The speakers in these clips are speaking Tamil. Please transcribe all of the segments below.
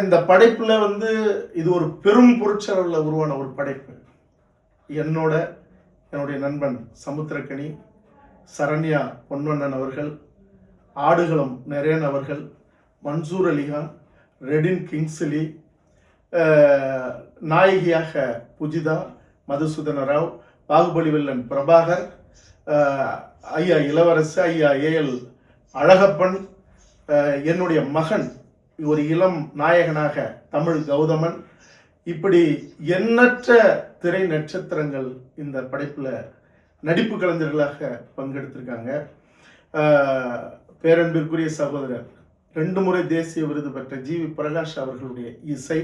இந்த படைப்புல இது ஒரு பெரும் பொருட்செலவில் உருவான ஒரு படைப்பு. என்னுடைய நண்பன் சமுத்திரக்கனி, சரண்யா பொன்வண்ணன் அவர்கள், ஆடுகளம் நரேன் அவர்கள், மன்சூர் அலிகான், ரெடின் கிங்ஸ்லி, நாயகியாக புஜிதா, மதுசூதன ராவ், பாகுபலி வில்லன் பிரபாகர், ஐயா இளவரசு, ஐயா ஏஎல் அழகப்பன், என்னுடைய மகன் ஒரு இளம் நாயகனாக தமிழ் கௌதமன், இப்படி எண்ணற்ற திரை நட்சத்திரங்கள் இந்த படைப்பில் நடிப்பு கலைஞர்களாக பங்கெடுத்திருக்காங்க. பேரன்பிற்குரிய சகோதரர் 2 முறை தேசிய விருது பெற்ற ஜிவி பிரகாஷ் அவர்களுடைய இசை,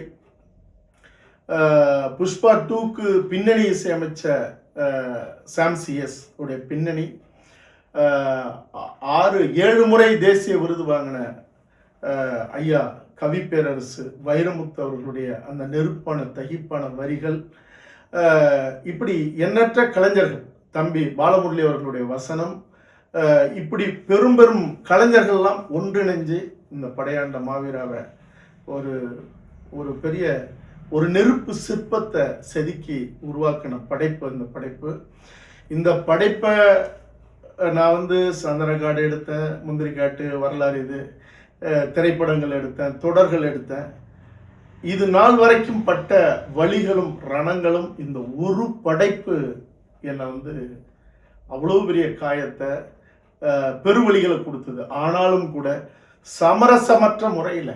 புஷ்பா 2க்கு பின்னணி இசை அமைச்ச சாம் சிஎஸ் உடைய பின்னணி, 6-7 முறை தேசிய விருது வாங்கின ஐயா கவி பேரரசு வைரமுத்து அவர்களுடைய அந்த நெருப்பான தகிப்பான வரிகள், இப்படி எண்ணற்ற கலைஞர்கள், தம்பி பாலமுரளி அவர்களுடைய வசனம், இப்படி பெரும் பெரும் கலைஞர்கள்லாம் ஒன்றிணைஞ்சு இந்த படையாண்ட மாவீராவை ஒரு பெரிய ஒரு நெருப்பு சிற்பத்தை செதுக்கி உருவாக்கின படைப்பு இந்த படைப்பு. இந்த படைப்பை நான் சந்தனக்காடு எடுத்தேன், முந்திரிக்காட்டு வரலாறு, இது திரைப்படங்கள் எடுத்தேன், தொடர்கள் எடுத்தேன். இது நாள் வரைக்கும் பட்ட வலிகளும் ரணங்களும் இந்த ஒரு படைப்பு என்னை அவ்வளோ பெரிய காயத்தை, பெருவழிகளை கொடுத்தது. ஆனாலும் கூட சமரசமற்ற முறையில்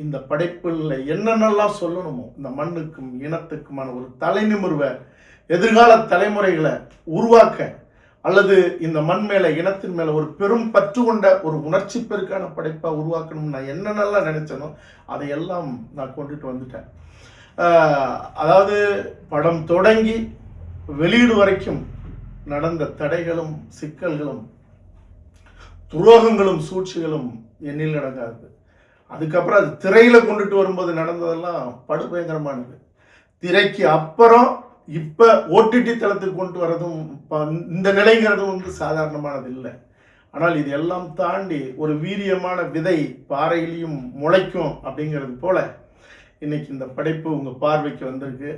இந்த படைப்பில் என்னென்னலாம் சொல்லணுமோ இந்த மண்ணுக்கும் இனத்துக்குமான ஒரு தலைநிமிர்வை எதிர்கால தலைமுறைகளை உருவாக்க, அல்லது இந்த மண் மேலே இனத்தின் மேலே ஒரு பெரும் பற்று கொண்ட ஒரு உணர்ச்சி பெருக்கான படைப்பாக உருவாக்கணும்னு நான் என்னென்னலாம் நினைச்சனோ அதையெல்லாம் நான் கொண்டுட்டு வந்துட்டேன். அதாவது படம் தொடங்கி வெளியீடு வரைக்கும் நடந்த தடைகளும் சிக்கல்களும் துரோகங்களும் சூழ்ச்சிகளும் எண்ணில் நடக்காது. அதுக்கப்புறம் அது திரையில கொண்டுட்டு வரும்போது நடந்ததெல்லாம் படுபயங்கரமானது. திரைக்கு அப்புறம் இப்ப ஓடிடி தளத்துக்கு கொண்டு வரதும் இந்த நிலைங்கிறதும் சாதாரணமானது இல்லை. ஆனால் இது எல்லாம் தாண்டி ஒரு வீரியமான விதை பாறையிலையும் முளைக்கும் அப்படிங்கிறது போல இன்னைக்கு இந்த படைப்பு உங்க பார்வைக்கு வந்திருக்கு.